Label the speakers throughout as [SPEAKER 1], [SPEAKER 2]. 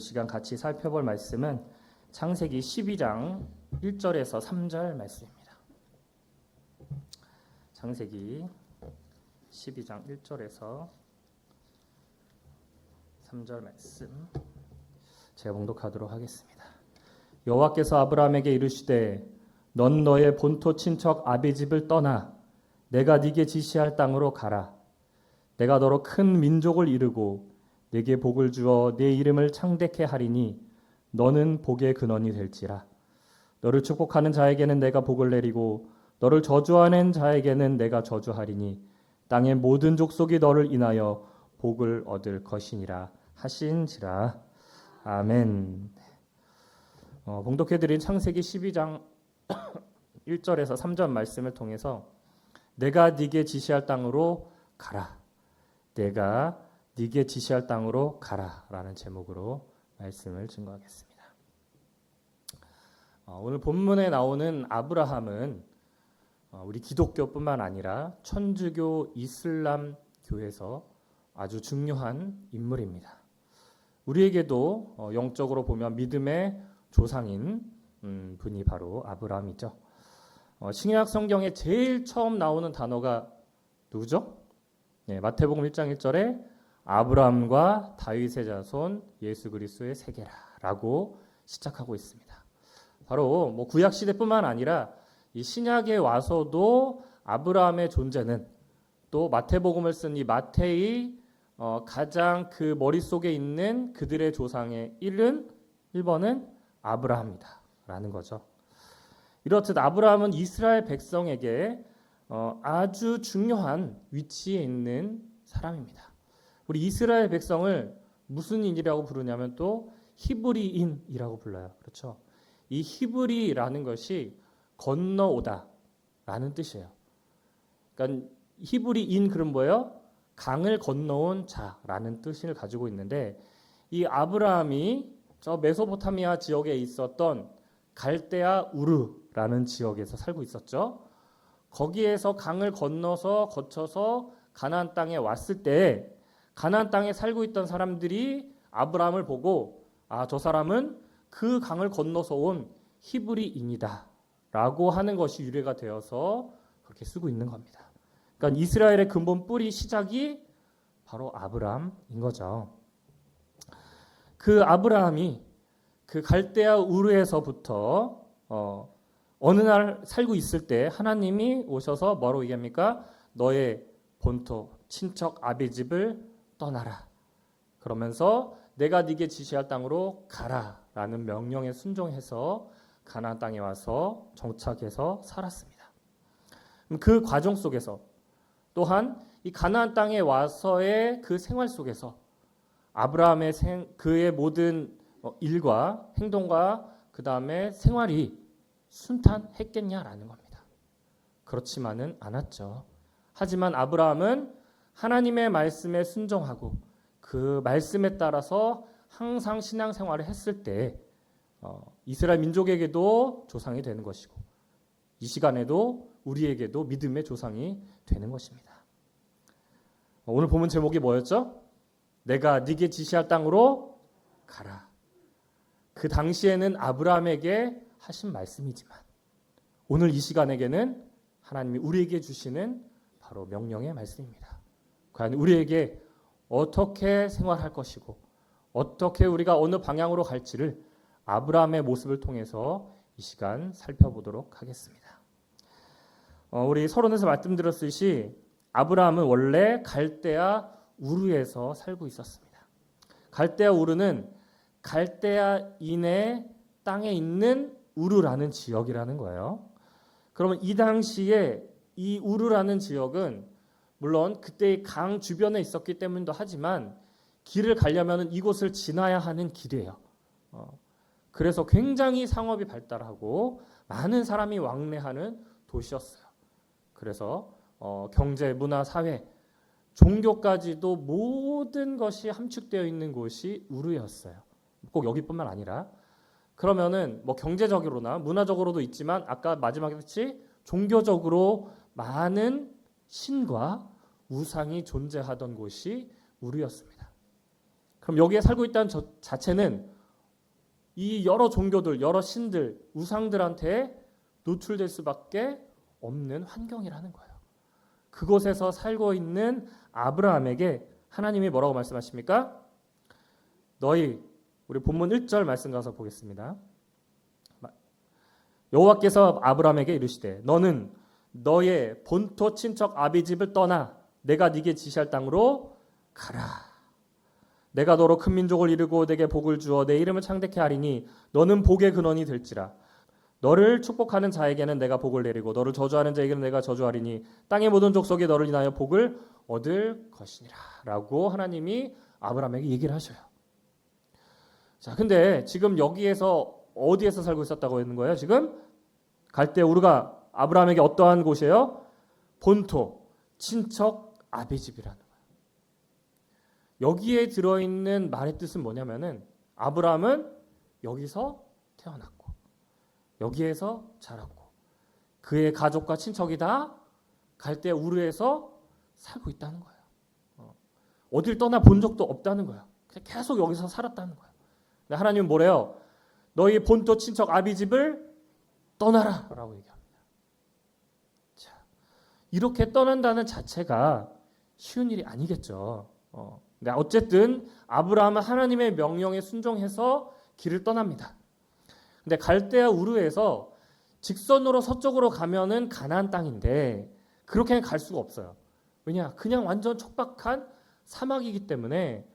[SPEAKER 1] 시간 같이 살펴볼 말씀은 창세기 12장 1절에서 3절 말씀입니다. 창세기 12장 1절에서 3절 말씀 제가 봉독하도록 하겠습니다. 여호와께서 아브라함에게 이르시되 넌 너의 본토 친척 아비집을 떠나 내가 네게 지시할 땅으로 가라. 내가 너로 큰 민족을 이루고 네게 복을 주어 네 이름을 창대케 하리니 너는 복의 근원이 될지라. 너를 축복하는 자에게는 내가 복을 내리고 너를 저주하는 자에게는 내가 저주하리니 땅의 모든 족속이 너를 인하여 복을 얻을 것이니라 하신지라. 아멘. 봉독해드린 창세기 12장 1절에서 3절 말씀을 통해서 내가 네게 지시할 땅으로 가라. 내가 네게 지시할 땅으로 가라 라는 제목으로 말씀을 증거하겠습니다. 오늘 본문에 나오는 아브라함은 우리 기독교뿐만 아니라 천주교 이슬람 교에서 아주 중요한 인물입니다. 우리에게도 영적으로 보면 믿음의 조상인 분이 바로 아브라함이죠. 신약 성경에 제일 처음 나오는 단어가 누구죠? 마태복음 1장 1절에 아브라함과 다윗의 자손 예수 그리스도의 세계라라고 시작하고 있습니다. 바로 구약 시대뿐만 아니라 이 신약에 와서도 아브라함의 존재는 또 마태복음을 쓴 이 마태의 가장 그 머릿속에 있는 그들의 조상의 1번은 아브라함이다라는 거죠. 이렇듯 아브라함은 이스라엘 백성에게 아주 중요한 위치에 있는 사람입니다. 우리 이스라엘 백성을 무슨 인이라고 부르냐면 또 히브리인이라고 불러요. 그렇죠? 이 히브리라는 것이 건너오다라는 뜻이에요. 그러니까 히브리인 그럼 뭐예요? 강을 건너온 자라는 뜻을 가지고 있는데 이 아브라함이 저 메소포타미아 지역에 있었던 갈대아 우르라는 지역에서 살고 있었죠. 거기에서 강을 건너서 거쳐서 가나안 땅에 왔을 때 가나안 땅에 살고 있던 사람들이 아브라함을 보고 저 사람은 그 강을 건너서 온 히브리인이다 라고 하는 것이 유래가 되어서 그렇게 쓰고 있는 겁니다. 그러니까 이스라엘의 근본 뿌리 시작이 바로 아브라함인 거죠. 그 아브라함이 그 갈대아 우르에서부터 어느 날 살고 있을 때 하나님이 오셔서 뭐라고 얘기합니까? 너의 본토 친척 아비집을 떠나라. 그러면서 내가 네게 지시할 땅으로 가라라는 명령에 순종해서 가나안 땅에 와서 정착해서 살았습니다. 그 과정 속에서 또한 이 가나안 땅에 와서의 그 생활 속에서 아브라함의 그의 모든 일과 행동과 그 다음에 생활이 순탄했겠냐라는 겁니다. 그렇지만은 않았죠. 하지만 아브라함은 하나님의 말씀에 순종하고 그 말씀에 따라서 항상 신앙생활을 했을 때 이스라엘 민족에게도 조상이 되는 것이고 이 시간에도 우리에게도 믿음의 조상이 되는 것입니다. 오늘 본문 제목이 뭐였죠? 내가 네게 지시할 땅으로 가라. 그 당시에는 아브라함에게 하신 말씀이지만 오늘 이 시간에게는 하나님이 우리에게 주시는 바로 명령의 말씀입니다. 과연 우리에게 어떻게 생활할 것이고 어떻게 우리가 어느 방향으로 갈지를 아브라함의 모습을 통해서 이 시간 살펴보도록 하겠습니다. 우리 서론에서 말씀드렸듯이 아브라함은 원래 갈대아 우르에서 살고 있었습니다. 갈대아 우르는 갈대아인의 땅에 있는 우르라는 지역이라는 거예요. 그러면 이 당시에 이 우르라는 지역은 물론 그때 강 주변에 있었기 때문도 하지만 길을 가려면 이곳을 지나야 하는 길이에요. 그래서 굉장히 상업이 발달하고 많은 사람이 왕래하는 도시였어요. 그래서 경제, 문화, 사회, 종교까지도 모든 것이 함축되어 있는 곳이 우르였어요. 꼭 여기뿐만 아니라 그러면은 경제적으로나 문화적으로도 있지만 아까 마지막에 했듯이 종교적으로 많은 신과 우상이 존재하던 곳이 우르였습니다. 그럼 여기에 살고 있다는 자체는 이 여러 종교들, 여러 신들, 우상들한테 노출될 수밖에 없는 환경이라는 거예요. 그곳에서 살고 있는 아브라함에게 하나님이 뭐라고 말씀하십니까? 우리 본문 1절 말씀 가서 보겠습니다. 여호와께서 아브라함에게 이르시되 너는 너의 본토 친척 아비집을 떠나 내가 네게 지시할 땅으로 가라. 내가 너로 큰 민족을 이루고 내게 복을 주어 내 이름을 창대케 하리니 너는 복의 근원이 될지라. 너를 축복하는 자에게는 내가 복을 내리고 너를 저주하는 자에게는 내가 저주하리니 땅의 모든 족속이 너를 인하여 복을 얻을 것이니라. 라고 하나님이 아브라함에게 얘기를 하셔요. 자, 근데 지금 여기에서 어디에서 살고 있었다고 했는 거예요? 지금 갈대 우르가 아브라함에게 어떠한 곳이에요? 본토, 친척, 아비집이라는 거예요. 여기에 들어있는 말의 뜻은 뭐냐면은 아브라함은 여기서 태어났고 여기에서 자랐고 그의 가족과 친척이 다 갈대 우르에서 살고 있다는 거예요. 어딜 떠나 본 적도 없다는 거예요. 그냥 계속 여기서 살았다는 거예요. 근데 하나님은 뭐래요? 너희 본토 친척 아비집을 떠나라 라고 얘기합니다. 자, 이렇게 떠난다는 자체가 쉬운 일이 아니겠죠. 근데 어쨌든 아브라함은 하나님의 명령에 순종해서 길을 떠납니다. 근데 갈대아 우르에서 직선으로 서쪽으로 가면은 가나안 땅인데 그렇게는 갈 수가 없어요. 왜냐? 그냥 완전 척박한 사막이기 때문에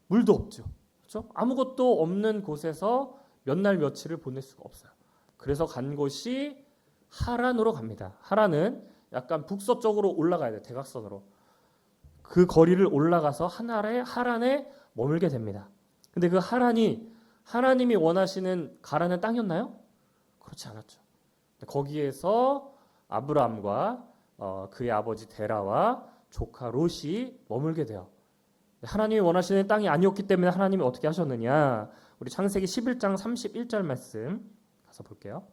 [SPEAKER 1] 물도 없죠. 그렇죠? 아무것도 없는 곳에서 몇 날 며칠을 보낼 수가 없어요. 그래서 간 곳이 하란으로 갑니다. 하란은 약간 북서쪽으로 올라가야 돼요. 대각선으로. 그 거리를 올라가서 하란에 머물게 됩니다. 근데 그 하란이 하나님이 원하시는 가라는 땅이었나요? 그렇지 않았죠. 거기에서 아브람과 그의 아버지 데라와 조카 롯이 머물게 돼요. 하나님이 원하시는 땅이 아니었기 때문에 하나님이 어떻게 하셨느냐? 우리 창세기 11장 31절 말씀 가서 볼게요.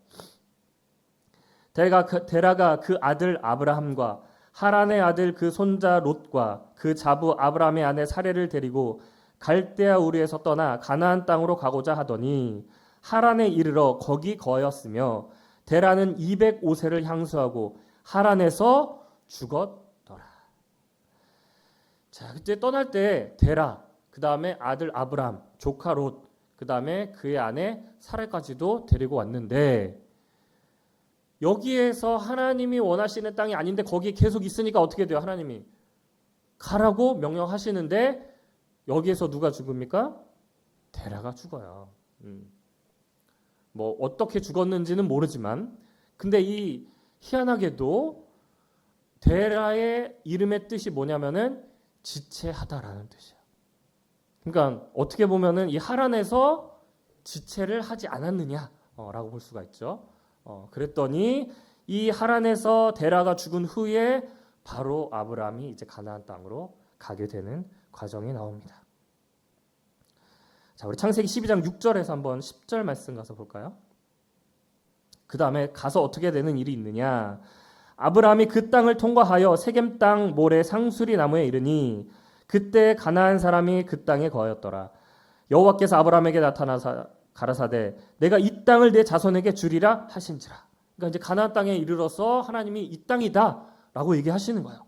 [SPEAKER 1] 데라가 그 아들 아브라함과 하란의 아들 그 손자 롯과 그 자부 아브라함의 아내 사레를 데리고 갈대아 우르에서 떠나 가나안 땅으로 가고자 하더니 하란에 이르러 거기 거하였으며 데라는 205세를 향수하고 하란에서 죽었더라. 자, 그때 떠날 때 데라, 그 다음에 아들 아브람, 조카 롯, 그 다음에 그의 아내 사레까지도 데리고 왔는데 여기에서 하나님이 원하시는 땅이 아닌데 거기에 계속 있으니까 어떻게 돼요? 하나님이 가라고 명령하시는데 여기에서 누가 죽습니까? 데라가 죽어요. 뭐 어떻게 죽었는지는 모르지만 근데 이 희한하게도 데라의 이름의 뜻이 뭐냐면은 지체하다라는 뜻이에요. 그러니까 어떻게 보면은 이 하란에서 지체를 하지 않았느냐라고 볼 수가 있죠. 그랬더니 이 하란에서 데라가 죽은 후에 바로 아브라함이 이제 가나안 땅으로 가게 되는 과정이 나옵니다. 자, 우리 창세기 12장 6절에서 한번 10절 말씀 가서 볼까요? 그 다음에 가서 어떻게 되는 일이 있느냐? 아브라함이 그 땅을 통과하여 세겜 땅 모래 상수리 나무에 이르니 그때 가나안 사람이 그 땅에 거하였더라. 여호와께서 아브라함에게 나타나사 가라사대 내가 이 땅을 내 자손에게 주리라 하신지라. 그러니까 이제 가나안 땅에 이르러서 하나님이 이 땅이다라고 얘기하시는 거예요.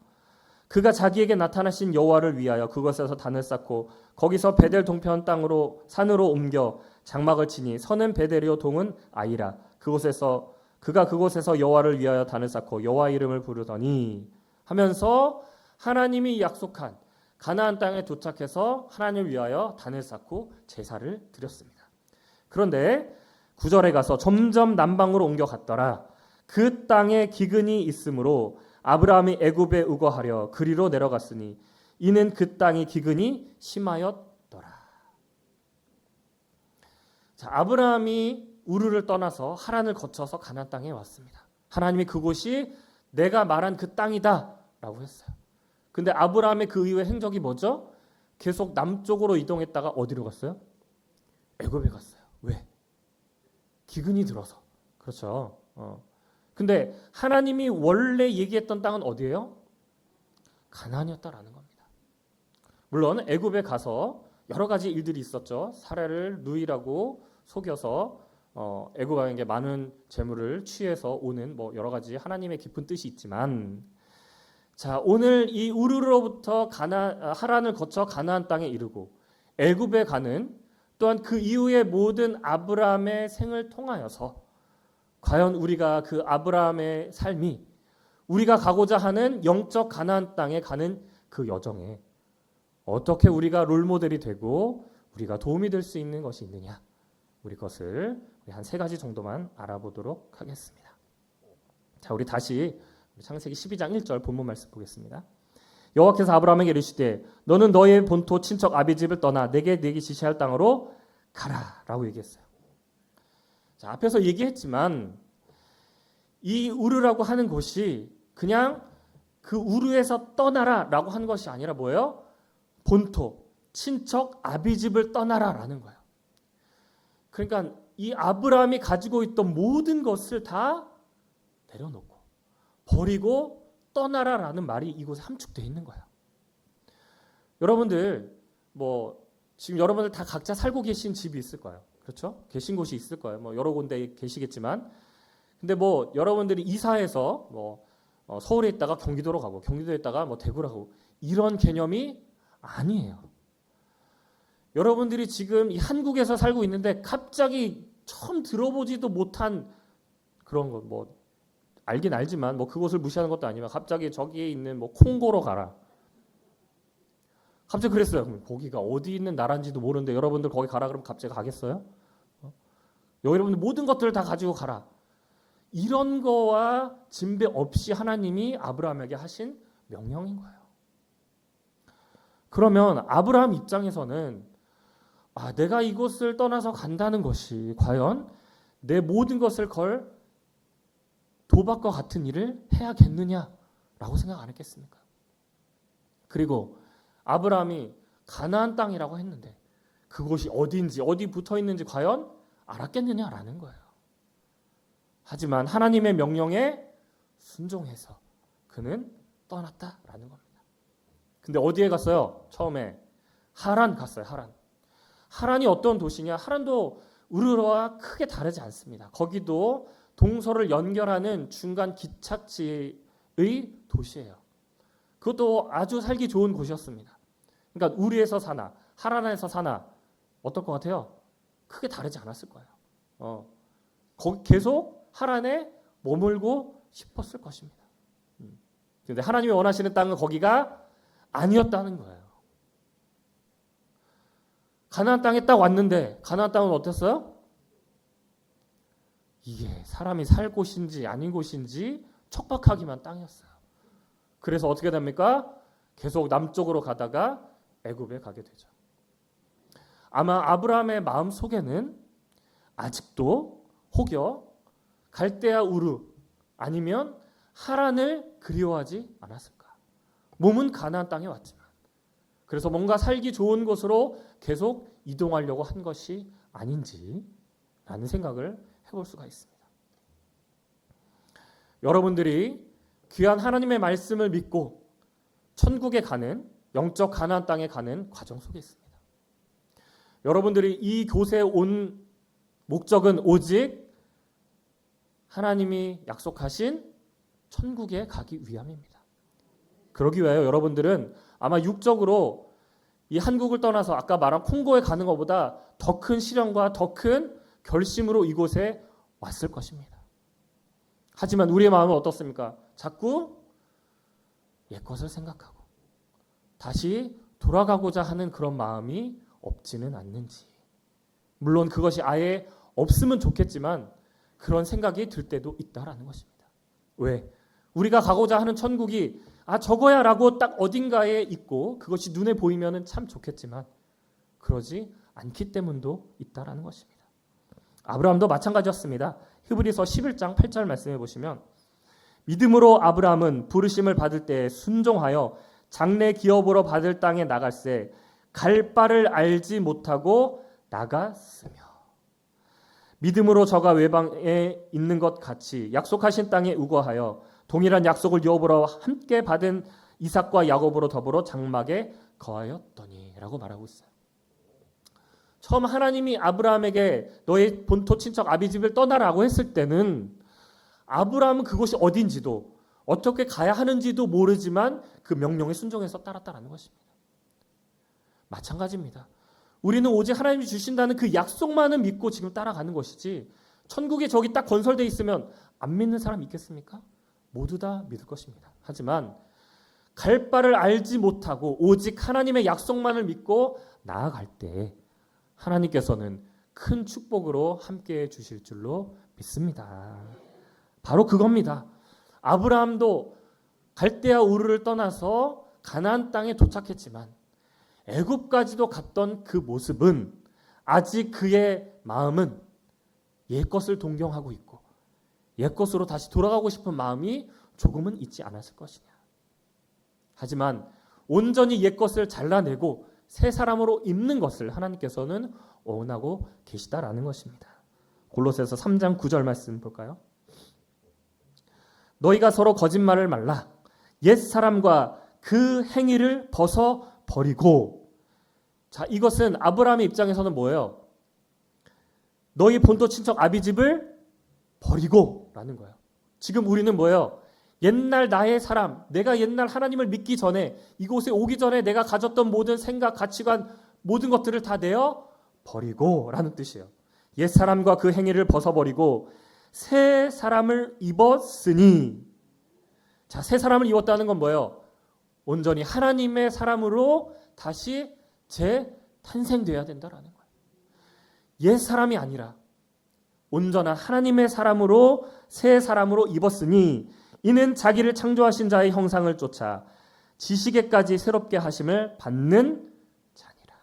[SPEAKER 1] 그가 자기에게 나타나신 여호와를 위하여 그곳에서 단을 쌓고 거기서 베델 동편 땅으로 산으로 옮겨 장막을 치니 서는 베델이요 동은 아이라. 그가 그곳에서 여호와를 위하여 단을 쌓고 여호와 이름을 부르더니 하면서 하나님이 약속한 가나안 땅에 도착해서 하나님을 위하여 단을 쌓고 제사를 드렸습니다. 그런데 9절에 가서 점점 남방으로 옮겨갔더라. 그 땅에 기근이 있으므로 아브라함이 애굽에 우거하려 그리로 내려갔으니 이는 그 땅이 기근이 심하였더라. 자, 아브라함이 우르를 떠나서 하란을 거쳐서 가나안 땅에 왔습니다. 하나님이 그곳이 내가 말한 그 땅이다라고 했어요. 근데 아브라함의 그 이후의 행적이 뭐죠? 계속 남쪽으로 이동했다가 어디로 갔어요? 애굽에 갔어요. 왜? 기근이 들어서. 그렇죠. 근데 하나님이 원래 얘기했던 땅은 어디예요? 가나안이었다라는 겁니다. 물론 애굽에 가서 여러 가지 일들이 있었죠. 사례를 누이라고 속여서 애굽 왕에게 많은 재물을 취해서 오는 뭐 여러 가지 하나님의 깊은 뜻이 있지만, 자, 오늘 이 우르로부터 하란을 거쳐 가나안 땅에 이르고 애굽에 가는, 또한 그 이후의 모든 아브라함의 생을 통하여서 과연 우리가 그 아브라함의 삶이 우리가 가고자 하는 영적 가나안 땅에 가는 그 여정에 어떻게 우리가 롤모델이 되고 우리가 도움이 될 수 있는 것이 있느냐, 우리 것을 한 3가지 정도만 알아보도록 하겠습니다. 자, 우리 다시 창세기 12장 1절 본문 말씀 보겠습니다. 여호와께서 아브라함에게 이르시되 너는 너의 본토 친척 아비집을 떠나 내게 지시할 땅으로 가라라고 얘기했어요. 자, 앞에서 얘기했지만 이 우르라고 하는 곳이 그냥 그 우르에서 떠나라라고 한 것이 아니라 뭐예요? 본토 친척 아비집을 떠나라라는 거예요. 그러니까 이 아브라함이 가지고 있던 모든 것을 다 내려놓고 버리고 떠나라라는 말이 이곳에 함축되어 있는 거예요. 여러분들 뭐 지금 여러분들 다 각자 살고 계신 집이 있을 거예요. 그렇죠? 계신 곳이 있을 거예요. 뭐 여러 군데 계시겠지만, 근데 뭐 여러분들이 이사해서 뭐 서울에 있다가 경기도로 가고 경기도에 있다가 뭐 대구로 가고 이런 개념이 아니에요. 여러분들이 지금 이 한국에서 살고 있는데 갑자기 처음 들어보지도 못한 그런 거, 뭐 알긴 알지만 뭐 그곳을 무시하는 것도 아니면 갑자기 저기에 있는 뭐 콩고로 가라. 갑자기 그랬어요. 거기가 어디 있는 나라인지도 모르는데 여러분들 거기 가라 그러면 갑자기 가겠어요? 여러분들 모든 것들을 다 가지고 가라. 이런 거와 진배 없이 하나님이 아브라함에게 하신 명령인 거예요. 그러면 아브라함 입장에서는 내가 이곳을 떠나서 간다는 것이 과연 내 모든 것을 걸 도박과 같은 일을 해야겠느냐라고 생각 안 했겠습니까? 그리고 아브라함이 가나안 땅이라고 했는데 그곳이 어디인지 어디 붙어 있는지 과연 알았겠느냐라는 거예요. 하지만 하나님의 명령에 순종해서 그는 떠났다라는 겁니다. 근데 어디에 갔어요? 처음에 하란 갔어요. 하란이 어떤 도시냐? 하란도 우르와 크게 다르지 않습니다. 거기도 동서를 연결하는 중간 기착지의 도시예요. 그것도 아주 살기 좋은 곳이었습니다. 그러니까 우리에서 사나 하란에서 사나 어떨 것 같아요? 크게 다르지 않았을 거예요. 거기 계속 하란에 머물고 싶었을 것입니다. 그런데 하나님이 원하시는 땅은 거기가 아니었다는 거예요. 가나안 땅에 딱 왔는데 가나안 땅은 어땠어요? 이게 사람이 살 곳인지 아닌 곳인지 척박하기만 땅이었어요. 그래서 어떻게 됩니까? 계속 남쪽으로 가다가 애굽에 가게 되죠. 아마 아브라함의 마음 속에는 아직도 혹여 갈대아 우르 아니면 하란을 그리워하지 않았을까? 몸은 가나안 땅에 왔지만 그래서 뭔가 살기 좋은 곳으로 계속 이동하려고 한 것이 아닌지라는 생각을 해볼 수가 있습니다. 여러분들이 귀한 하나님의 말씀을 믿고 천국에 가는 영적 가나안 땅에 가는 과정 속에 있습니다. 여러분들이 이 곳에 온 목적은 오직 하나님이 약속하신 천국에 가기 위함입니다. 그러기 위하여 여러분들은 아마 육적으로 이 한국을 떠나서 아까 말한 콩고에 가는 것보다 더 큰 시련과 더 큰 결심으로 이곳에 왔을 것입니다. 하지만 우리의 마음은 어떻습니까? 자꾸 옛것을 생각하고 다시 돌아가고자 하는 그런 마음이 없지는 않는지. 물론 그것이 아예 없으면 좋겠지만 그런 생각이 들 때도 있다라는 것입니다. 왜? 우리가 가고자 하는 천국이 저거야 라고 딱 어딘가에 있고 그것이 눈에 보이면 참 좋겠지만 그러지 않기 때문도 있다라는 것입니다. 아브라함도 마찬가지였습니다. 히브리서 11장 8절 말씀해 보시면 믿음으로 아브라함은 부르심을 받을 때 순종하여 장래 기업으로 받을 땅에 나갈새 갈 바를 알지 못하고 나갔으며 믿음으로 저가 외방에 있는 것 같이 약속하신 땅에 우거하여 동일한 약속을 유업으로 함께 받은 이삭과 야곱으로 더불어 장막에 거하였더니 라고 말하고 있어요. 처음 하나님이 아브라함에게 너의 본토 친척 아비집을 떠나라고 했을 때는 아브라함은 그곳이 어딘지도 어떻게 가야 하는지도 모르지만 그 명령에 순종해서 따랐다라는 것입니다. 마찬가지입니다. 우리는 오직 하나님이 주신다는 그 약속만을 믿고 지금 따라가는 것이지 천국에 저기 딱 건설되어 있으면 안 믿는 사람 있겠습니까? 모두 다 믿을 것입니다. 하지만 갈 바를 알지 못하고 오직 하나님의 약속만을 믿고 나아갈 때 하나님께서는 큰 축복으로 함께해 주실 줄로 믿습니다. 바로 그겁니다. 아브라함도 갈대아 우르를 떠나서 가나안 땅에 도착했지만 애굽까지도 갔던 그 모습은 아직 그의 마음은 옛것을 동경하고 있고 옛것으로 다시 돌아가고 싶은 마음이 조금은 있지 않았을 것이냐. 하지만 온전히 옛것을 잘라내고 새 사람으로 입는 것을 하나님께서는 원하고 계시다라는 것입니다. 골로새서 3장 9절 말씀 볼까요? 너희가 서로 거짓말을 말라. 옛 사람과 그 행위를 벗어 버리고. 자, 이것은 아브라함의 입장에서는 뭐예요? 너희 본토 친척 아비집을 버리고 라는 거예요. 지금 우리는 뭐예요? 옛날 나의 사람, 내가 옛날 하나님을 믿기 전에 이곳에 오기 전에 내가 가졌던 모든 생각, 가치관, 모든 것들을 다 내어 버리고 라는 뜻이에요. 옛 사람과 그 행위를 벗어버리고 새 사람을 입었으니. 자, 새 사람을 입었다는 건 뭐예요? 온전히 하나님의 사람으로 다시 재탄생되어야 된다라는 거예요. 옛 사람이 아니라 온전한 하나님의 사람으로 새 사람으로 입었으니 이는 자기를 창조하신 자의 형상을 쫓아 지식에까지 새롭게 하심을 받는 자니라.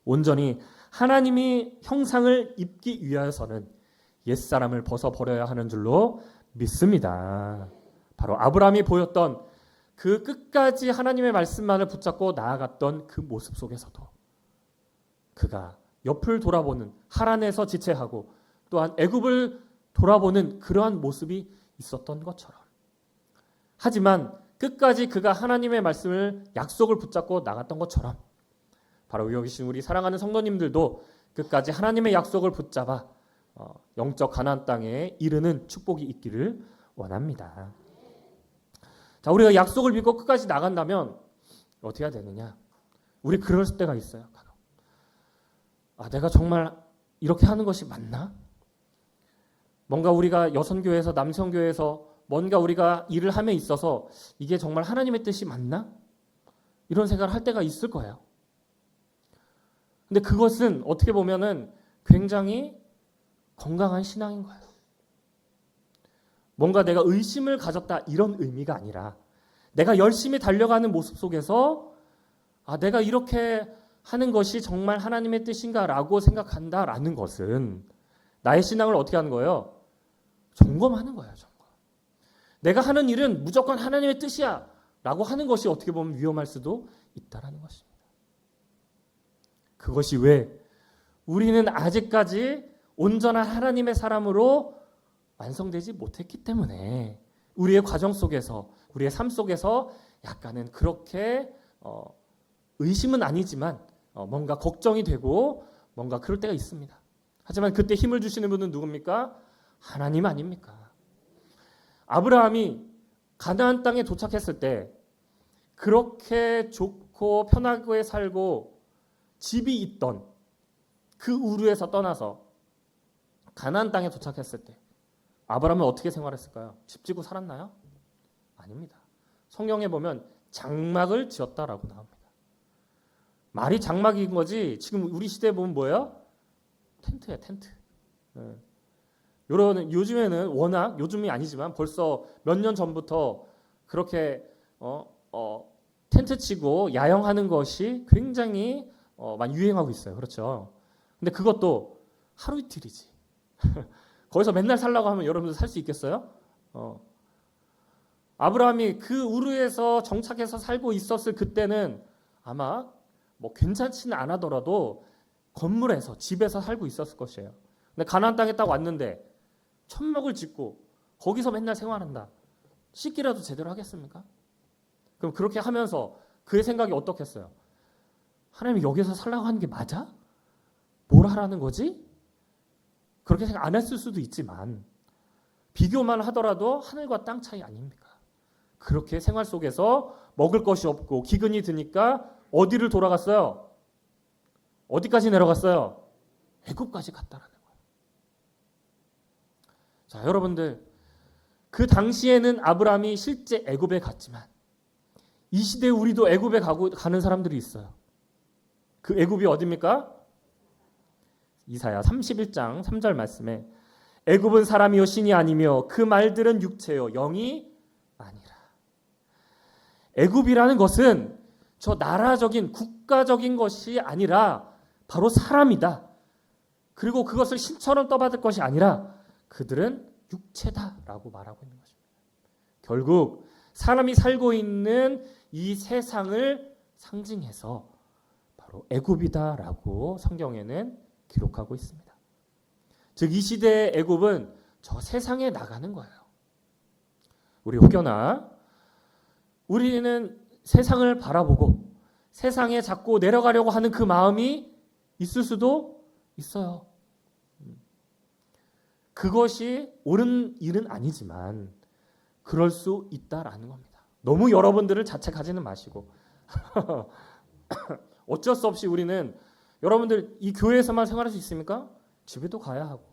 [SPEAKER 1] 온전히 하나님이 형상을 입기 위하여서는 옛사람을 벗어버려야 하는 줄로 믿습니다. 바로 아브라함이 보였던 그 끝까지 하나님의 말씀만을 붙잡고 나아갔던 그 모습 속에서도 그가 옆을 돌아보는, 하란에서 지체하고 또한 애굽을 돌아보는 그러한 모습이 있었던 것처럼, 하지만 끝까지 그가 하나님의 말씀을, 약속을 붙잡고 나갔던 것처럼 바로 여기 계신 우리 사랑하는 성도님들도 끝까지 하나님의 약속을 붙잡아 영적 가나안 땅에 이르는 축복이 있기를 원합니다. 자, 우리가 약속을 믿고 끝까지 나간다면 어떻게 해야 되느냐? 우리 그럴 때가 있어요. 내가 정말 이렇게 하는 것이 맞나? 뭔가 우리가 여선교회에서 남성교회에서 뭔가 우리가 일을 함에 있어서 이게 정말 하나님의 뜻이 맞나? 이런 생각을 할 때가 있을 거예요. 근데 그것은 어떻게 보면은 굉장히 건강한 신앙인 거예요. 뭔가 내가 의심을 가졌다 이런 의미가 아니라 내가 열심히 달려가는 모습 속에서 내가 이렇게 하는 것이 정말 하나님의 뜻인가라고 생각한다라는 것은 나의 신앙을 어떻게 하는 거예요? 점검하는 거예요. 점검. 내가 하는 일은 무조건 하나님의 뜻이야 라고 하는 것이 어떻게 보면 위험할 수도 있다라는 것입니다. 그것이 왜? 우리는 아직까지 온전한 하나님의 사람으로 완성되지 못했기 때문에 우리의 과정 속에서, 우리의 삶 속에서 약간은 그렇게 의심은 아니지만 뭔가 걱정이 되고 뭔가 그럴 때가 있습니다. 하지만 그때 힘을 주시는 분은 누굽니까? 하나님 아닙니까? 아브라함이 가나안 땅에 도착했을 때 그렇게 좋고 편하게 살고 집이 있던 그 우르에서 떠나서 가나안 땅에 도착했을 때 아브라함은 어떻게 생활했을까요? 집 지고 살았나요? 아닙니다. 성경에 보면 장막을 지었다라고 나옵니다. 말이 장막인 거지 지금 우리 시대에 보면 뭐예요? 텐트예요, 텐트. 요즘에는 워낙, 요즘이 아니지만 벌써 몇 년 전부터 그렇게 텐트 치고 야영하는 것이 굉장히 많이 유행하고 있어요. 그렇죠? 근데 그것도 하루 이틀이지. 거기서 맨날 살라고 하면 여러분들 살 수 있겠어요? 아브라함이 그 우르에서 정착해서 살고 있었을 그때는 아마 뭐 괜찮지는 않아더라도 건물에서, 집에서 살고 있었을 것이에요. 근데 가나안 땅에 딱 왔는데 천막을 짓고 거기서 맨날 생활한다. 씻기라도 제대로 하겠습니까? 그럼 그렇게 하면서 그의 생각이 어떻겠어요? 하나님이 여기서 살라고 하는 게 맞아? 뭘 하라는 거지? 그렇게 생각 안 했을 수도 있지만 비교만 하더라도 하늘과 땅 차이 아닙니까? 그렇게 생활 속에서 먹을 것이 없고 기근이 드니까 어디를 돌아갔어요? 어디까지 내려갔어요? 애굽까지 갔다라는 거예요. 자, 여러분들, 그 당시에는 아브라함이 실제 애굽에 갔지만 이 시대에 우리도 애굽에 가는 사람들이 있어요. 그 애굽이 어디입니까? 이사야 31장 3절 말씀에 애굽은 사람이요 신이 아니며 그 말들은 육체요 영이 아니라. 애굽이라는 것은 저 나라적인 국가적인 것이 아니라 바로 사람이다. 그리고 그것을 신처럼 떠받을 것이 아니라 그들은 육체다라고 말하고 있는 것입니다. 결국 사람이 살고 있는 이 세상을 상징해서 바로 애굽이다라고 성경에는 기록하고 있습니다. 즉 이 시대의 애굽은 저 세상에 나가는 거예요. 우리 혹여나 우리는 세상을 바라보고 세상에 자꾸 내려가려고 하는 그 마음이 있을 수도 있어요. 그것이 옳은 일은 아니지만 그럴 수 있다라는 겁니다. 너무 여러분들을 자책하지는 마시고 어쩔 수 없이 우리는 여러분들 이 교회에서만 생활할 수 있습니까? 집에도 가야 하고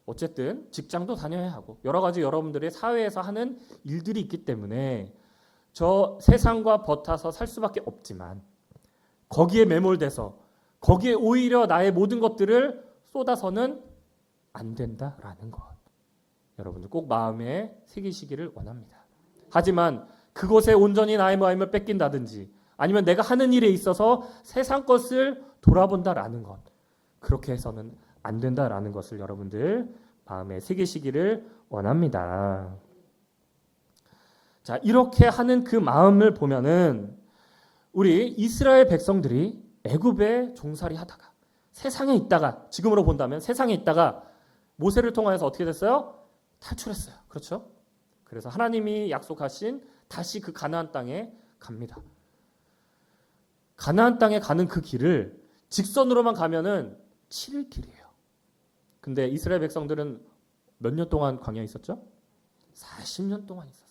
[SPEAKER 1] 어쨌든 직장도 다녀야 하고 여러 가지 여러분들의 사회에서 하는 일들이 있기 때문에 저 세상과 버타서 살 수밖에 없지만 거기에 매몰돼서 거기에 오히려 나의 모든 것들을 쏟아서는 안 된다라는 것. 여러분들 꼭 마음에 새기시기를 원합니다. 하지만 그곳에 온전히 나의 마음을 뺏긴다든지 아니면 내가 하는 일에 있어서 세상 것을 돌아본다라는 것. 그렇게 해서는 안 된다라는 것을 여러분들 마음에 새기시기를 원합니다. 자, 이렇게 하는 그 마음을 보면은 우리 이스라엘 백성들이 애굽에 종살이 하다가 세상에 있다가 지금으로 본다면 세상에 있다가 모세를 통하여서 어떻게 됐어요? 탈출했어요. 그렇죠? 그래서 하나님이 약속하신 다시 그 가나안 땅에 갑니다. 가나안 땅에 가는 그 길을 직선으로만 가면은 7일 길이에요. 근데 이스라엘 백성들은 몇 년 동안 광야에 있었죠? 40년 동안 있었어요.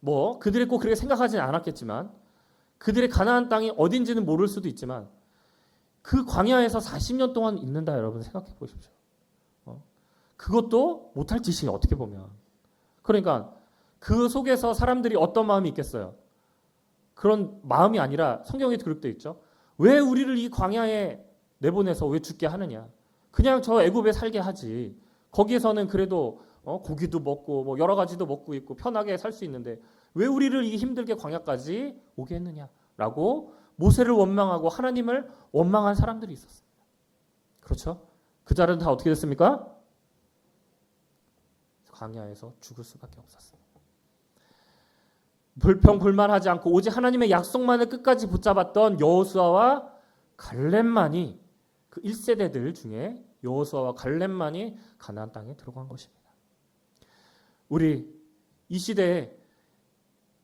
[SPEAKER 1] 뭐 그들이 꼭 그렇게 생각하지는 않았겠지만 그들의 가나안 땅이 어딘지는 모를 수도 있지만 그 광야에서 40년 동안 있는다 여러분 생각해 보십시오. 그것도 못할 짓이 어떻게 보면. 그러니까 그 속에서 사람들이 어떤 마음이 있겠어요? 그런 마음이 아니라 성경에 기록되어 있죠. 왜 우리를 이 광야에 내보내서 왜 죽게 하느냐. 그냥 저 애굽에 살게 하지. 거기에서는 그래도 고기도 먹고 뭐 여러 가지도 먹고 있고 편하게 살 수 있는데 왜 우리를 이 힘들게 광야까지 오게 했느냐라고 모세를 원망하고 하나님을 원망한 사람들이 있었습니다. 그렇죠? 그 자는 다 어떻게 됐습니까? 광야에서 죽을 수밖에 없었습니다. 불평불만하지 않고 오직 하나님의 약속만을 끝까지 붙잡았던 여호수아와 갈렙만이 그 1세대들 중에 여호수아와 갈렙만이 가나안 땅에 들어간 것입니다. 우리 이 시대에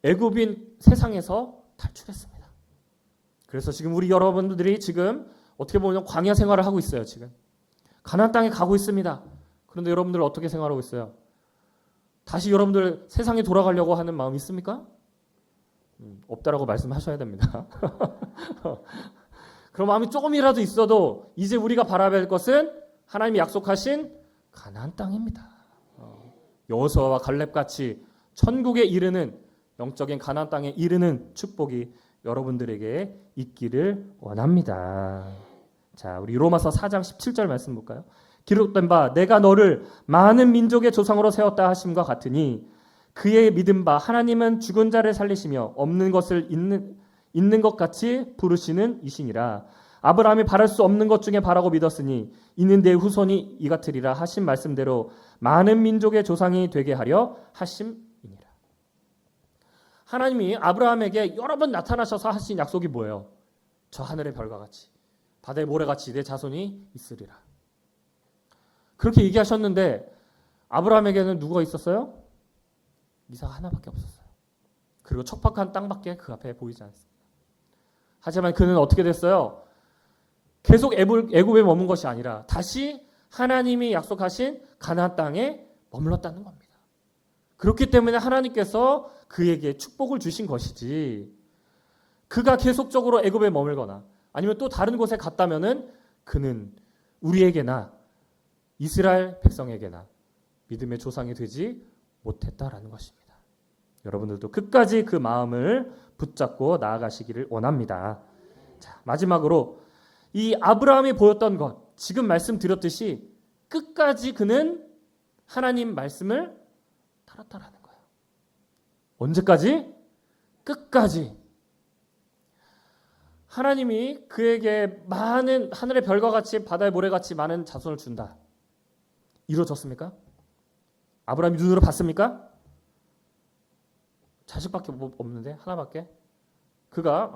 [SPEAKER 1] 애굽인 세상에서 탈출했습니다. 그래서 지금 우리 여러분들이 지금 어떻게 보면 광야 생활을 하고 있어요. 지금 가나안 땅에 가고 있습니다. 그런데 여러분들 어떻게 생활하고 있어요? 다시 여러분들 세상에 돌아가려고 하는 마음 있습니까? 없다라고 말씀하셔야 됩니다. 그런 마음이 조금이라도 있어도 이제 우리가 바라볼 것은 하나님이 약속하신 가나안 땅입니다. 여호수아와 갈렙같이 천국에 이르는 영적인 가나안 땅에 이르는 축복이 여러분들에게 있기를 원합니다. 자, 우리 로마서 4장 17절 말씀 볼까요? 기록된 바 내가 너를 많은 민족의 조상으로 세웠다 하심과 같으니 그의 믿은 바 하나님은 죽은 자를 살리시며 없는 것을 있는 것 같이 부르시는 이시니라. 아브라함이 바랄 수 없는 것 중에 바라고 믿었으니 이는 내 후손이 이 같으리라 하신 말씀대로 많은 민족의 조상이 되게 하려 하심이니라. 하나님이 아브라함에게 여러 번 나타나셔서 하신 약속이 뭐예요? 저 하늘의 별과 같이 바다의 모래같이 내 자손이 있으리라. 그렇게 얘기하셨는데 아브라함에게는 누가 있었어요? 이삭 하나밖에 없었어요. 그리고 척박한 땅밖에 그 앞에 보이지 않습니다. 하지만 그는 어떻게 됐어요? 계속 애굽에 머문 것이 아니라 다시 하나님이 약속하신 가나안 땅에 머물렀다는 겁니다. 그렇기 때문에 하나님께서 그에게 축복을 주신 것이지, 그가 계속적으로 애굽에 머물거나 아니면 또 다른 곳에 갔다면은 그는 우리에게나 이스라엘 백성에게나 믿음의 조상이 되지 못했다라는 것입니다. 여러분들도 끝까지 그 마음을 붙잡고 나아가시기를 원합니다. 자, 마지막으로 이 아브라함이 보였던 것, 지금 말씀드렸듯이 끝까지 그는 하나님 말씀을 따랐다라는 거예요. 언제까지? 끝까지. 하나님이 그에게 많은 하늘의 별과 같이 바다의 모래같이 많은 자손을 준다. 이루어졌습니까? 아브라함이 눈으로 봤습니까? 자식밖에 없는데, 하나밖에. 그가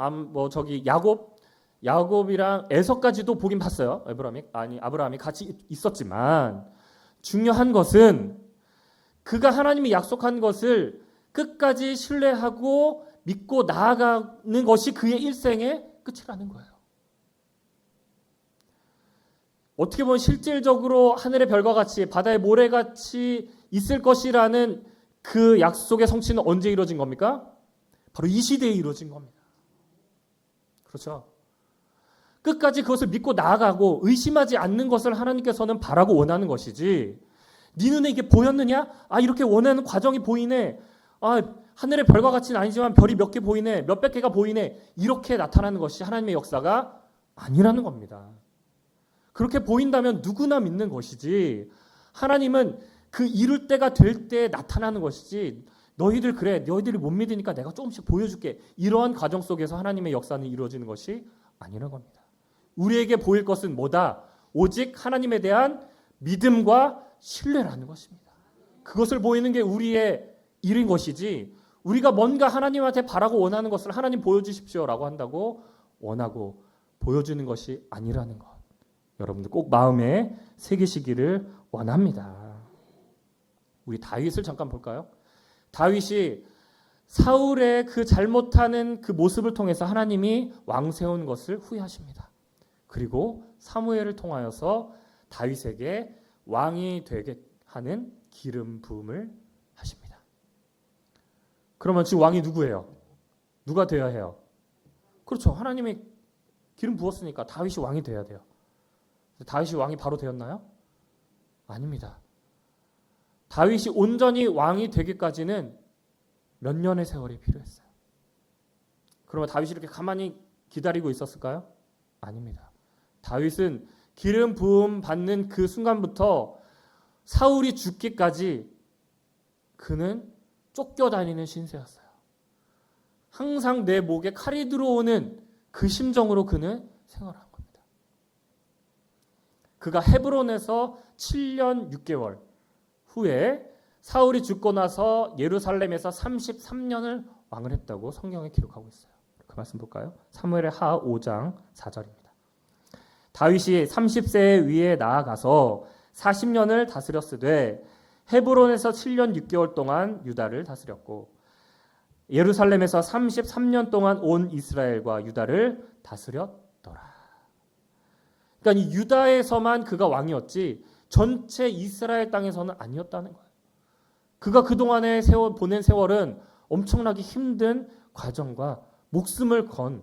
[SPEAKER 1] 야곱이랑 에서까지도 보긴 봤어요. 아브라함이 같이 있었지만 중요한 것은 그가 하나님이 약속한 것을 끝까지 신뢰하고 믿고 나아가는 것이 그의 일생의 끝이라는 거예요. 어떻게 보면 실질적으로 하늘의 별과 같이 바다의 모래같이 있을 것이라는 그 약속의 성취는 언제 이루어진 겁니까? 바로 이 시대에 이루어진 겁니다. 그렇죠? 끝까지 그것을 믿고 나아가고 의심하지 않는 것을 하나님께서는 바라고 원하는 것이지, 네 눈에 이게 보였느냐? 이렇게 원하는 과정이 보이네. 하늘의 별과 같이는 아니지만 별이 몇 개 보이네. 몇백 개가 보이네. 이렇게 나타나는 것이 하나님의 역사가 아니라는 겁니다. 그렇게 보인다면 누구나 믿는 것이지, 하나님은 그 이룰 때가 될 때 나타나는 것이지, 너희들이 못 믿으니까 내가 조금씩 보여줄게, 이러한 과정 속에서 하나님의 역사는 이루어지는 것이 아니라는 겁니다. 우리에게 보일 것은 뭐다? 오직 하나님에 대한 믿음과 신뢰라는 것입니다. 그것을 보이는 게 우리의 일인 것이지, 우리가 뭔가 하나님한테 바라고 원하는 것을 하나님 보여주십시오라고 한다고 원하고 보여주는 것이 아니라는 것, 여러분들 꼭 마음에 새기시기를 원합니다. 우리 다윗을 잠깐 볼까요? 다윗이 사울의 그 잘못하는 그 모습을 통해서 하나님이 왕 세운 것을 후회하십니다. 그리고 사무엘을 통하여서 다윗에게 왕이 되게 하는 기름 부음을 하십니다. 그러면 지금 왕이 누구예요? 누가 되어야 해요? 그렇죠. 하나님이 기름 부었으니까 다윗이 왕이 돼야 돼요. 다윗이 왕이 바로 되었나요? 아닙니다. 다윗이 온전히 왕이 되기까지는 몇 년의 세월이 필요했어요. 그러면 다윗이 이렇게 가만히 기다리고 있었을까요? 아닙니다. 다윗은 기름 부음 받는 그 순간부터 사울이 죽기까지 그는 쫓겨다니는 신세였어요. 항상 내 목에 칼이 들어오는 그 심정으로 그는 생활한 겁니다. 그가 헤브론에서 7년 6개월 후에 사울이 죽고 나서 예루살렘에서 33년을 왕을 했다고 성경에 기록하고 있어요. 그 말씀 볼까요? 사무엘의 하 5장 4절입니다. 다윗이 30세 위에 나아가서 40년을 다스렸으되 헤브론에서 7년 6개월 동안 유다를 다스렸고 예루살렘에서 33년 동안 온 이스라엘과 유다를 다스렸더라. 그러니까 이 유다에서만 그가 왕이었지 전체 이스라엘 땅에서는 아니었다는 거예요. 그가 그동안에 보낸 세월은 엄청나게 힘든 과정과 목숨을 건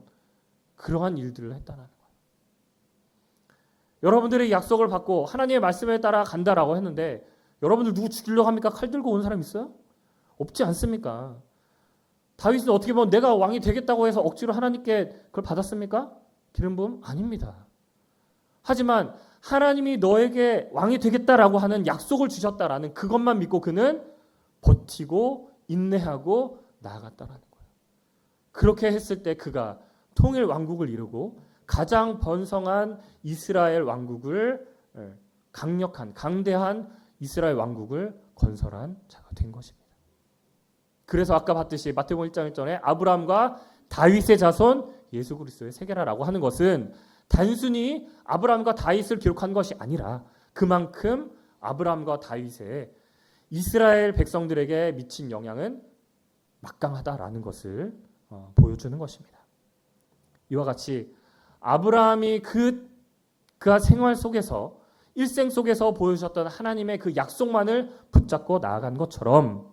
[SPEAKER 1] 그러한 일들을 했다는 거예요. 여러분들의 약속을 받고 하나님의 말씀에 따라 간다라고 했는데 여러분들 누구 죽이려고 합니까? 칼 들고 온 사람 있어요? 없지 않습니까? 다윗은 어떻게 보면 내가 왕이 되겠다고 해서 억지로 하나님께 그걸 받았습니까? 기름 부음? 아닙니다. 하지만 하나님이 너에게 왕이 되겠다라고 하는 약속을 주셨다라는 그것만 믿고 그는 버티고 인내하고 나아갔다라는 거예요. 그렇게 했을 때 그가 통일 왕국을 이루고 가장 번성한 이스라엘 왕국을 강력한 강대한 이스라엘 왕국을 건설한 자가 된 것입니다. 그래서 아까 봤듯이 마태복음 1장 1절에 아브라함과 다윗의 자손 예수 그리스도의 세계라라고 하는 것은 단순히 아브라함과 다윗을 기록한 것이 아니라 그만큼 아브라함과 다윗의 이스라엘 백성들에게 미친 영향은 막강하다라는 것을 보여주는 것입니다. 이와 같이 아브라함이 그 그 생활 속에서 일생 속에서 보여주셨던 하나님의 그 약속만을 붙잡고 나아간 것처럼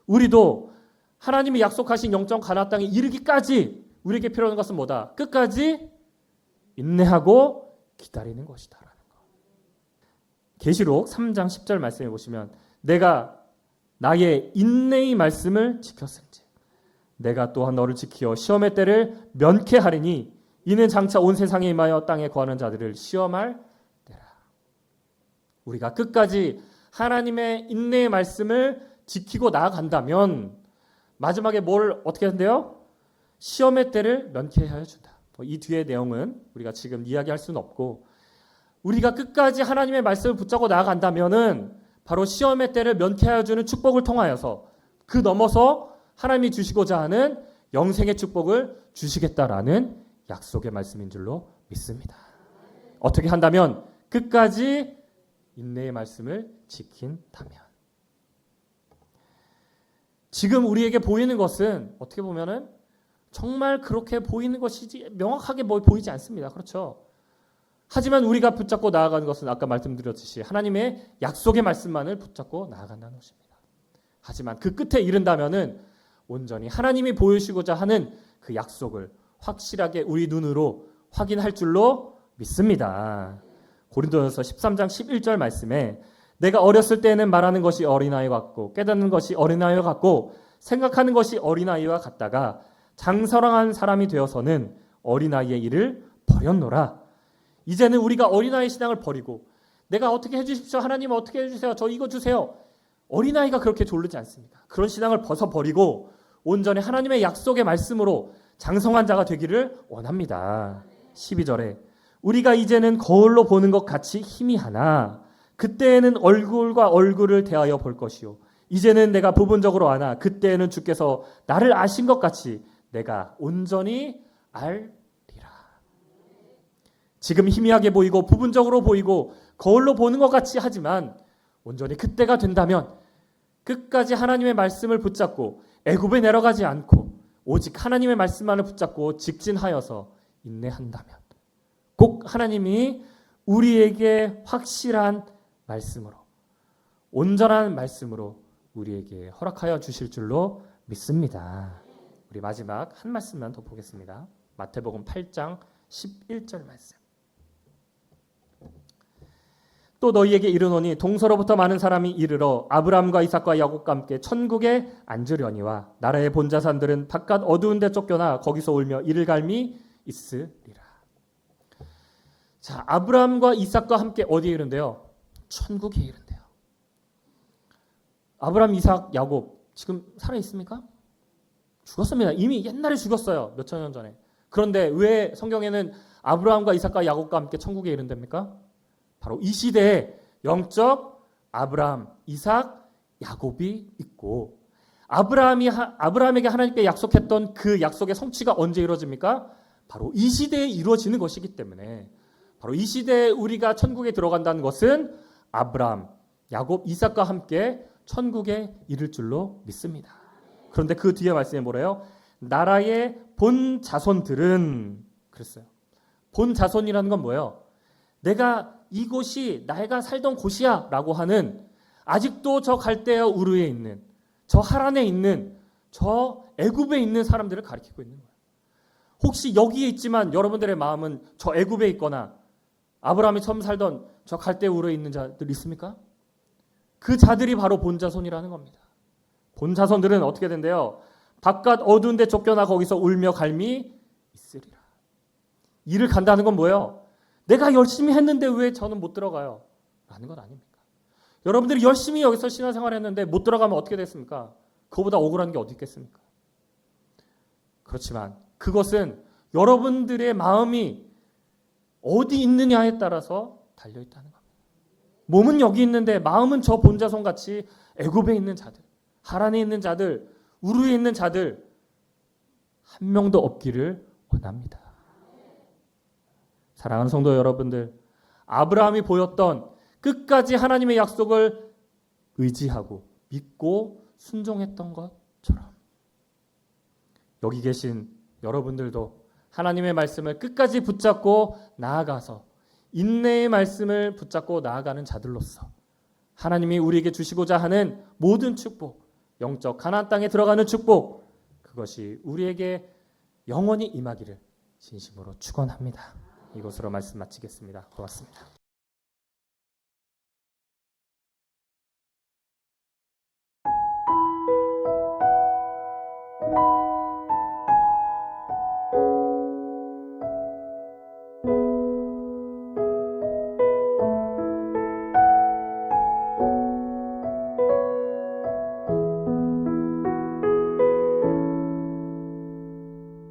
[SPEAKER 1] 우리도 하나님이 약속하신 영적 가나안 땅에 이르기까지 우리에게 필요한 것은 뭐다? 끝까지 인내하고 기다리는 것이다라는 거. 계시록 3장 10절 말씀해 보시면 내가 나의 인내의 말씀을 지켰은지 내가 또한 너를 지키어 시험의 때를 면케하리니 이는 장차 온 세상에 임하여 땅에 거하는 자들을 시험할 때라. 우리가 끝까지 하나님의 인내의 말씀을 지키고 나아간다면 마지막에 뭘 어떻게 한대요? 시험의 때를 면케하여 준다. 이 뒤의 내용은 우리가 지금 이야기할 수는 없고 우리가 끝까지 하나님의 말씀을 붙잡고 나아간다면은 바로 시험의 때를 면케하여 주는 축복을 통하여서 그 넘어서 하나님이 주시고자 하는 영생의 축복을 주시겠다라는 약속의 말씀인 줄로 믿습니다. 어떻게 한다면 끝까지 인내의 말씀을 지킨다면. 지금 우리에게 보이는 것은 어떻게 보면은 정말 그렇게 보이는 것이지 명확하게 보이지 않습니다. 그렇죠? 하지만 우리가 붙잡고 나아가는 것은 아까 말씀드렸듯이 하나님의 약속의 말씀만을 붙잡고 나아간다는 것입니다. 하지만 그 끝에 이른다면은 온전히 하나님이 보여주시고자 하는 그 약속을 확실하게 우리 눈으로 확인할 줄로 믿습니다. 고린도전서 13장 11절 말씀에 내가 어렸을 때에는 말하는 것이 어린아이 같고 깨닫는 것이 어린아이와 같고 생각하는 것이 어린아이와 같다가 장성한 사람이 되어서는 어린아이의 일을 버렸노라. 이제는 우리가 어린아이 신앙을 버리고 내가 어떻게 해주십시오. 하나님 어떻게 해주세요. 저 이거 주세요. 어린아이가 그렇게 졸르지 않습니까? 그런 신앙을 벗어버리고 온전히 하나님의 약속의 말씀으로 장성한 자가 되기를 원합니다. 12절에 우리가 이제는 거울로 보는 것 같이 희미하나 그때에는 얼굴과 얼굴을 대하여 볼 것이요 이제는 내가 부분적으로 아나 그때에는 주께서 나를 아신 것 같이 내가 온전히 알리라. 지금 희미하게 보이고 부분적으로 보이고 거울로 보는 것 같이 하지만 온전히 그때가 된다면 끝까지 하나님의 말씀을 붙잡고 애굽에 내려가지 않고 오직 하나님의 말씀만을 붙잡고 직진하여서 인내한다면 꼭 하나님이 우리에게 확실한 말씀으로 온전한 말씀으로 우리에게 허락하여 주실 줄로 믿습니다. 우리 마지막 한 말씀만 더 보겠습니다. 마태복음 8장 11절 말씀. 또 너희에게 이르노니 동서로부터 많은 사람이 이르러 아브라함과 이삭과 야곱과 함께 천국에 앉으려니와 나라의 본자산들은 바깥 어두운 데 쫓겨나 거기서 울며 이를 갈미 있으리라. 자, 아브라함과 이삭과 함께 어디에 이른대요? 천국에 이른대요. 아브라함, 이삭, 야곱 지금 살아 있습니까? 죽었습니다. 이미 옛날에 죽었어요. 몇천 년 전에. 그런데 왜 성경에는 아브라함과 이삭과 야곱과 함께 천국에 이른답니까? 바로 이 시대에 영적 아브라함, 이삭, 야곱이 있고 아브라함에게 하나님께 약속했던 그 약속의 성취가 언제 이루어집니까? 바로 이 시대에 이루어지는 것이기 때문에 바로 이 시대에 우리가 천국에 들어간다는 것은 아브라함, 야곱, 이삭과 함께 천국에 이를 줄로 믿습니다. 그런데 그 뒤에 말씀에 뭐래요? 나라의 본 자손들은 그랬어요. 본 자손이라는 건 뭐예요? 내가 이곳이 내가 살던 곳이야 라고 하는 아직도 저 갈대아 우르에 있는 저 하란에 있는 저 애굽에 있는 사람들을 가리키고 있는 거예요. 혹시 여기에 있지만 여러분들의 마음은 저 애굽에 있거나 아브라함이 처음 살던 저 갈대아 우르에 있는 자들 있습니까? 그 자들이 바로 본자손이라는 겁니다. 본자손들은 어떻게 된대요? 바깥 어두운 데 쫓겨나 거기서 울며 갈미 있으리라. 이를 간다는 건 뭐예요? 내가 열심히 했는데 왜 저는 못 들어가요? 라는 건 아닙니까? 여러분들이 열심히 여기서 신앙생활 했는데 못 들어가면 어떻게 됐습니까? 그거보다 억울한 게 어디 있겠습니까? 그렇지만 그것은 여러분들의 마음이 어디 있느냐에 따라서 달려있다는 겁니다. 몸은 여기 있는데 마음은 저 본자손같이 애굽에 있는 자들, 하란에 있는 자들, 우르에 있는 자들 한 명도 없기를 원합니다. 사랑하는 성도 여러분들, 아브라함이 보였던 끝까지 하나님의 약속을 의지하고 믿고 순종했던 것처럼 여기 계신 여러분들도 하나님의 말씀을 끝까지 붙잡고 나아가서 인내의 말씀을 붙잡고 나아가는 자들로서 하나님이 우리에게 주시고자 하는 모든 축복, 영적 가나안 땅에 들어가는 축복, 그것이 우리에게 영원히 임하기를 진심으로 축원합니다. 이것으로 말씀 마치겠습니다. 고맙습니다.